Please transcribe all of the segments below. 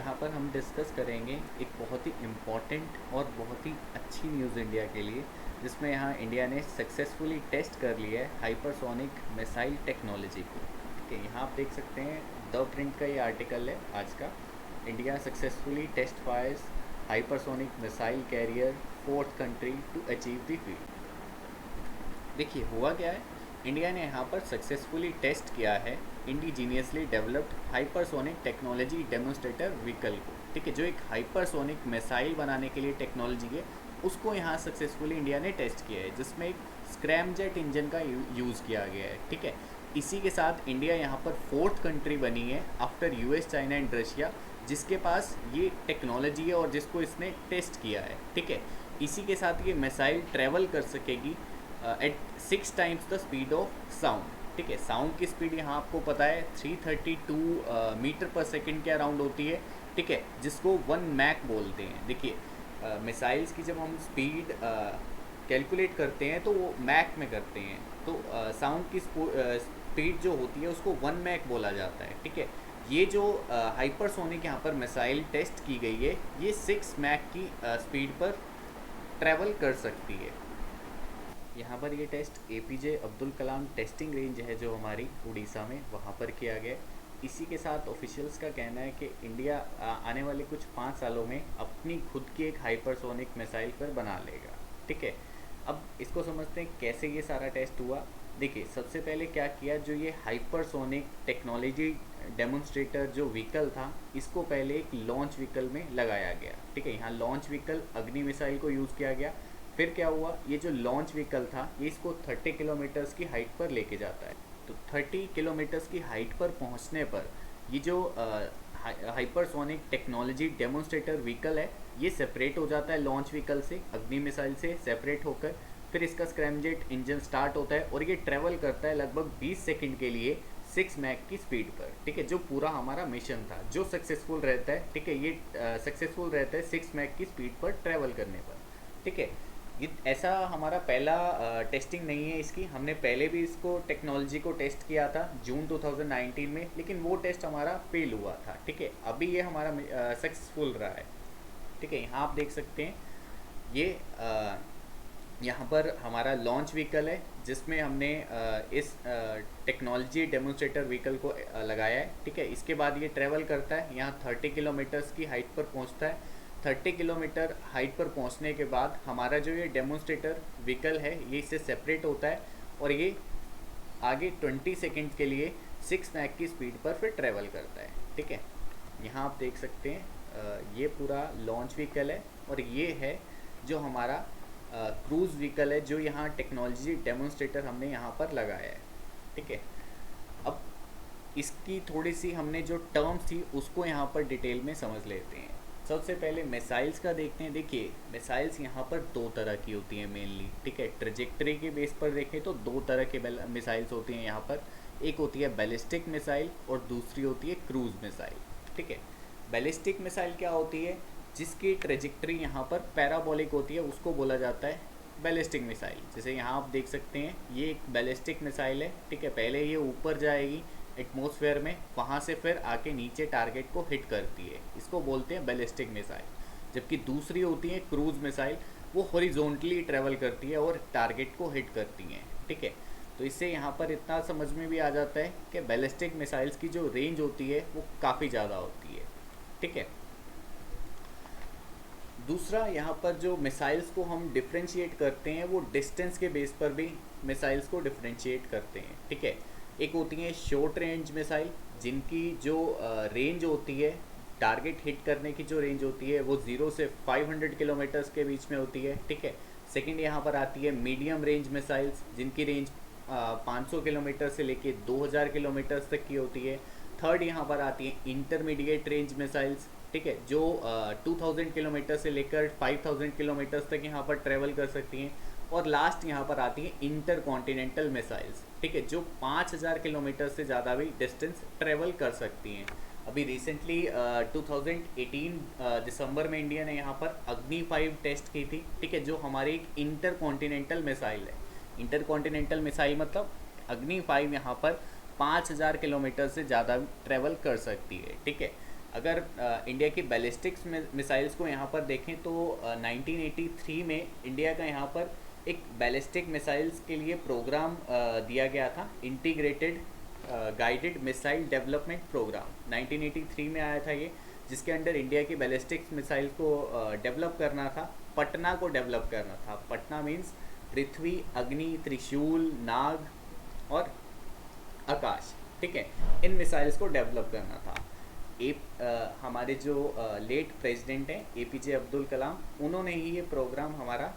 यहाँ पर हम डिस्कस करेंगे एक बहुत ही इम्पॉर्टेंट और बहुत ही अच्छी न्यूज़ इंडिया के लिए, जिसमें यहाँ इंडिया ने सक्सेसफुली टेस्ट कर लिया है हाइपरसोनिक मिसाइल टेक्नोलॉजी को। ठीक है, यहाँ आप देख सकते हैं द प्रिंट का ये आर्टिकल है आज का। India successfully test fires hypersonic missile carrier fourth country to achieve the field. देखिए हुआ क्या है, इंडिया ने यहाँ पर सक्सेसफुली टेस्ट किया है indigenously developed hypersonic technology demonstrator vehicle को। ठीक है, जो एक हाइपरसोनिक मिसाइल बनाने के लिए टेक्नोलॉजी है, उसको यहाँ सक्सेसफुली इंडिया ने टेस्ट किया है, जिसमें एक स्क्रैमजेट इंजन का यूज़ किया गया है। ठीक है, इसी के साथ इंडिया यहाँ पर फोर्थ कंट्री बनी है after US, China and Russia, जिसके पास ये टेक्नोलॉजी है और जिसको इसने टेस्ट किया है। ठीक है, इसी के साथ ये मिसाइल ट्रैवल कर सकेगी at 6 times the speed of sound. ठीक है, साउंड की स्पीड यहाँ आपको पता है 332 मीटर पर सेकंड के अराउंड होती है। ठीक है, जिसको 1 मैक बोलते हैं। देखिए मिसाइल्स की जब हम स्पीड कैलकुलेट करते हैं तो वो मैक में करते हैं, तो साउंड की स्पीड जो होती है उसको 1 मैक बोला जाता है। ठीक है, ये जो हाइपरसोनिक यहाँ पर मिसाइल टेस्ट की गई है, ये 6 मैक की स्पीड पर ट्रैवल कर सकती है। यहाँ पर ये test APJ Abdul Kalam testing range है जो हमारी उड़ीसा में, वहाँ पर किया गया। इसी के साथ ऑफिशियल्स का कहना है कि इंडिया आने वाले कुछ 5 सालों में अपनी खुद की एक हाइपरसोनिक मिसाइल पर बना लेगा। ठीक है, अब इसको समझते हैं कैसे ये सारा टेस्ट हुआ। देखिए सबसे पहले क्या किया, जो ये हाइपरसोनिक टेक्नोलॉजी डेमोन्स्ट्रेटर जो व्हीकल था, इसको पहले एक लॉन्च व्हीकल में लगाया गया। ठीक है, यहाँ लॉन्च व्हीकल अग्नि मिसाइल को यूज़ किया गया। फिर क्या हुआ, ये जो लॉन्च व्हीकल था ये इसको 30 किलोमीटर्स की हाइट पर लेके जाता है। तो 30 किलोमीटर्स की हाइट पर पहुंचने पर ये जो हाइपरसोनिक टेक्नोलॉजी डेमोन्स्ट्रेटर व्हीकल है, ये सेपरेट हो जाता है लॉन्च व्हीकल से, अग्नि मिसाइल से सेपरेट होकर। फिर इसका स्क्रैमजेट इंजन स्टार्ट होता है और ये ट्रेवल करता है लगभग 20 सेकंड के लिए 6 मैक की स्पीड पर। ठीक है, जो पूरा हमारा मिशन था जो सक्सेसफुल रहता है। ठीक है, ये सक्सेसफुल रहता है 6 मैक की स्पीड पर ट्रैवल करने पर। ठीक है, ये ऐसा हमारा पहला टेस्टिंग नहीं है इसकी, हमने पहले भी इसको टेक्नोलॉजी को टेस्ट किया था जून 2019 में, लेकिन वो टेस्ट हमारा फेल हुआ था। ठीक है, अभी ये हमारा सक्सेसफुल रहा है। ठीक है, यहाँ आप देख सकते हैं ये यहाँ पर हमारा लॉन्च व्हीकल है, जिसमें हमने इस टेक्नोलॉजी डेमोन्स्ट्रेटर व्हीकल को लगाया है। ठीक है, इसके बाद ये ट्रैवल करता है, यहाँ 30 किलोमीटर्स की हाइट पर पहुँचता है। 30 किलोमीटर हाइट पर पहुंचने के बाद हमारा जो ये डेमोन्स्ट्रेटर व्हीकल है ये इससे सेपरेट होता है और ये आगे 20 सेकंड के लिए 6 मैक की स्पीड पर फिर ट्रैवल करता है। ठीक है, यहाँ आप देख सकते हैं ये पूरा लॉन्च व्हीकल है और ये है जो हमारा क्रूज़ व्हीकल है, जो यहाँ टेक्नोलॉजी डेमोन्स्ट्रेटर हमने यहाँ पर लगाया है। ठीक है, अब इसकी थोड़ी सी हमने जो टर्म्स थी उसको यहाँ पर डिटेल में समझ लेते हैं। सबसे पहले मिसाइल्स का देखते हैं। देखिए मिसाइल्स यहाँ पर 2 तरह की होती हैं मेनली। ठीक है, ट्रेजेक्टरी के बेस पर देखें तो 2 तरह के मिसाइल्स होती हैं यहाँ पर। एक होती है बैलिस्टिक मिसाइल और दूसरी होती है क्रूज़ मिसाइल। ठीक है, बैलिस्टिक मिसाइल क्या होती है, जिसकी ट्रेजेक्टरी यहाँ पर पैराबोलिक होती है, उसको बोला जाता है बैलिस्टिक मिसाइल। जैसे यहाँ आप देख सकते हैं ये एक बैलिस्टिक मिसाइल है। ठीक है, पहले ये ऊपर जाएगी एटमॉस्फेयर में, वहाँ से फिर आके नीचे टारगेट को हिट करती है, इसको बोलते हैं बैलिस्टिक मिसाइल। जबकि दूसरी होती है क्रूज़ मिसाइल, वो हॉरिजॉन्टली ट्रैवल करती है और टारगेट को हिट करती हैं। ठीक है, तो इससे यहाँ पर इतना समझ में भी आ जाता है कि बैलिस्टिक मिसाइल्स की जो रेंज होती है वो काफ़ी ज़्यादा होती है। ठीक है, दूसरा यहाँ पर जो मिसाइल्स को हम डिफ्रेंशिएट करते हैं वो डिस्टेंस के बेस पर भी मिसाइल्स को डिफ्रेंशिएट करते हैं। ठीक है, एक होती है शॉर्ट रेंज मिसाइल, जिनकी जो रेंज होती है, टारगेट हिट करने की जो रेंज होती है वो 0 से 500 किलोमीटर्स के बीच में होती है। ठीक है, सेकंड यहाँ पर आती है मीडियम रेंज मिसाइल्स, जिनकी रेंज 500 किलोमीटर से लेके 2000 किलोमीटर्स तक की होती है। थर्ड यहाँ पर आती है इंटरमीडिएट रेंज मिसाइल्स। ठीक है, जो 2000 किलोमीटर से लेकर 5000 किलोमीटर्स तक यहाँ पर ट्रैवल कर सकती हैं। और लास्ट यहाँ पर आती है इंटर कॉन्टिनेंटल मिसाइल्स। ठीक है, जो 5000 किलोमीटर से ज़्यादा भी डिस्टेंस ट्रेवल कर सकती हैं। अभी रिसेंटली 2018 दिसंबर में इंडिया ने यहाँ पर अग्नि 5 टेस्ट की थी। ठीक है, जो हमारी एक इंटर कॉन्टिनेंटल मिसाइल है। इंटर कॉन्टिनेंटल मिसाइल मतलब अग्नि 5 यहाँ पर 5000 किलोमीटर से ज़्यादा ट्रैवल कर सकती है। ठीक है, अगर इंडिया की बैलिस्टिक्स मिसाइल्स को यहाँ पर देखें तो 1983 में इंडिया का यहाँ पर एक बैलिस्टिक मिसाइल्स के लिए प्रोग्राम दिया गया था, integrated guided missile development program 1983 में आया था ये, जिसके अंडर इंडिया की बैलिस्टिक्स मिसाइल को डेवलप करना था, पटना को डेवलप करना था। पटना मीन्स पृथ्वी, अग्नि, त्रिशूल, नाग और आकाश, ठीक है, इन मिसाइल्स को डेवलप करना था। हमारे जो लेट प्रेसिडेंट हैं एपीजे अब्दुल कलाम, उन्होंने ही ये प्रोग्राम हमारा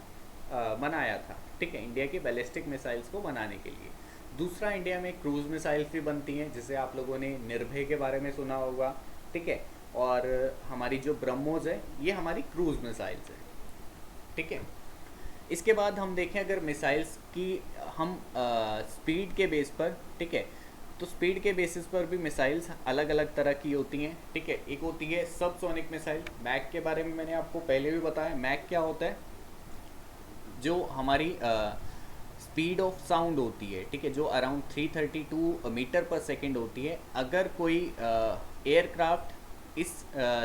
बनाया था, ठीक है, इंडिया के बैलिस्टिक मिसाइल्स को बनाने के लिए। दूसरा, इंडिया में क्रूज मिसाइल्स भी बनती हैं, जिसे आप लोगों ने निर्भय के बारे में सुना होगा, ठीक है, और हमारी जो ब्रह्मोस है ये हमारी क्रूज मिसाइल्स है, ठीक है। इसके बाद हम देखें अगर मिसाइल्स की हम स्पीड के बेस पर, ठीक है, तो स्पीड के बेसिस पर भी मिसाइल्स अलग अलग तरह की होती हैं, ठीक है। एक होती है सबसोनिक मिसाइल, मैक के बारे में मैंने आपको पहले भी बताया। मैक क्या होता है? जो हमारी स्पीड ऑफ साउंड होती है, ठीक है, जो अराउंड 332 मीटर पर सेकेंड होती है। अगर कोई एयरक्राफ्ट इस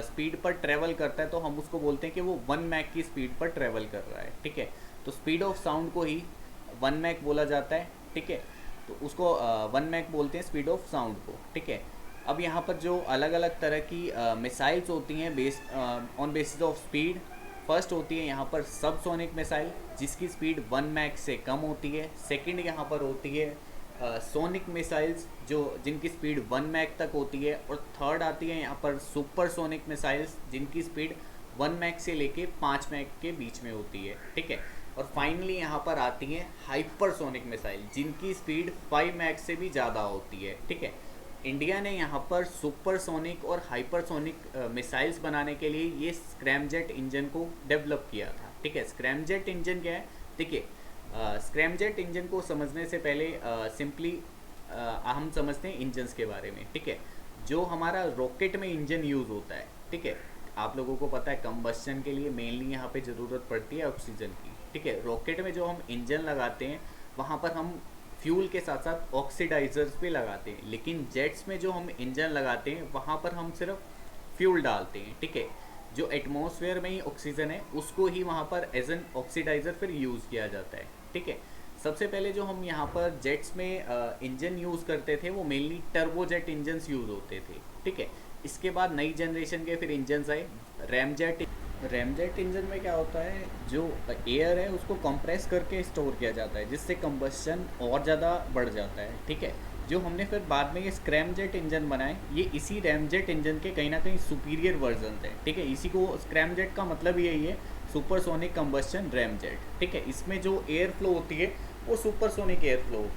स्पीड पर ट्रेवल करता है तो हम उसको बोलते हैं कि वो 1 मैक की स्पीड पर ट्रेवल कर रहा है, ठीक है। तो स्पीड ऑफ साउंड को ही 1 मैक बोला जाता है, ठीक है, तो उसको 1 मैक बोलते हैं स्पीड ऑफ साउंड को, ठीक है। अब यहाँ पर जो अलग अलग तरह की मिसाइल्स होती हैं on basis of speed, first होती है यहाँ पर सबसोनिक मिसाइल, जिसकी स्पीड 1 मैक से कम होती है। सेकंड यहाँ पर होती है सोनिक मिसाइल्स, जो जिनकी स्पीड 1 मैक तक होती है। और थर्ड आती है यहाँ पर सुपरसोनिक मिसाइल्स, जिनकी स्पीड 1 मैक से लेके 5 मैक के बीच में होती है, ठीक है। और फाइनली यहाँ पर आती है हाइपरसोनिक मिसाइल, जिनकी स्पीड 5 मैक से भी ज़्यादा होती है, ठीक है। इंडिया ने यहाँ पर सुपरसोनिक और हाइपरसोनिक मिसाइल्स बनाने के लिए ये स्क्रैमजेट इंजन को डेवलप किया था, ठीक है। स्क्रैमजेट इंजन क्या है? देखिए, स्क्रैमजेट इंजन को समझने से पहले सिंपली हम समझते हैं इंजन्स के बारे में, ठीक है। जो हमारा रॉकेट में इंजन यूज़ होता है, ठीक है, आप लोगों को पता है कंबस्शन के लिए मेनली यहाँ पे ज़रूरत पड़ती है ऑक्सीजन की, ठीक है। रॉकेट में जो हम इंजन लगाते हैं वहाँ पर हम फ्यूल के साथ साथ ऑक्सीडाइजर्स भी लगाते हैं, लेकिन जेट्स में जो हम इंजन लगाते हैं वहाँ पर हम सिर्फ फ्यूल डालते हैं, ठीक है। जो एटमॉस्फेयर में ही ऑक्सीजन है उसको ही वहाँ पर एज एन ऑक्सीडाइज़र फिर यूज़ किया जाता है, ठीक है। सबसे पहले जो हम यहाँ पर जेट्स में इंजन यूज़ करते थे वो मेनली टर्बोजेट इंजन्स यूज़ होते थे, ठीक है। इसके बाद नई जनरेशन के फिर इंजन्स आए, रैमजेट इंजन में क्या होता है, जो एयर है उसको कंप्रेस करके स्टोर किया जाता है, जिससे कंबस्शन और ज़्यादा बढ़ जाता है, ठीक है। जो हमने फिर बाद में ये स्क्रैमजेट इंजन बनाए, ये इसी रैमजेट इंजन के कहीं ना कहीं सुपीरियर वर्जन थे, ठीक है। इसी को स्क्रैमजेट का मतलब यही है, सुपरसोनिक कंबस्शन रैमजेट, ठीक है। इसमें जो एयर फ्लो होती है वो सुपरसोनिक एयर फ्लो